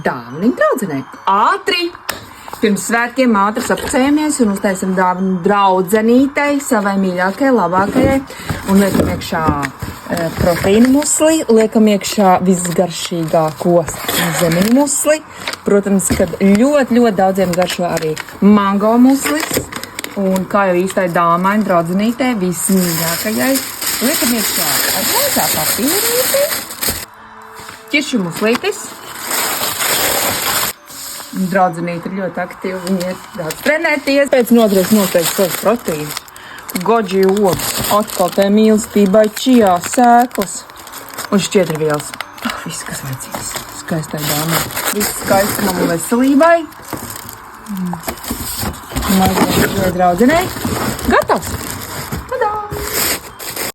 dāvaniņu draudzenei. Ātri! Pirms svētkiem ātri sapcējamies un uztaisam dāvanu draudzenītei, savai mīļākajai, labākajai. Un liekam iekšā proteīnu musli, liekam iekšā visgaršīgāko zemeņu musli. Protams, kad ļoti daudziem garšo arī mango muslis. Un kā jau īstai dāmai, draudzenītei, vismīļākajai, liekam iekšā ar mazā papīrīti. Ķiršu muslītis. Draudzenīte ir ļoti aktīva, viņa ir daudz trenēties. Pēc nodarēs noteikti savas proteīnas. Goji ogas, atkal tā mīlestībai čijā sēklas un šķiedrvielas. Viss, kas vajadzīgs skaistai dāmai. Viss skaistumam un veselībai. Mazliet draudzenei. Gatavs!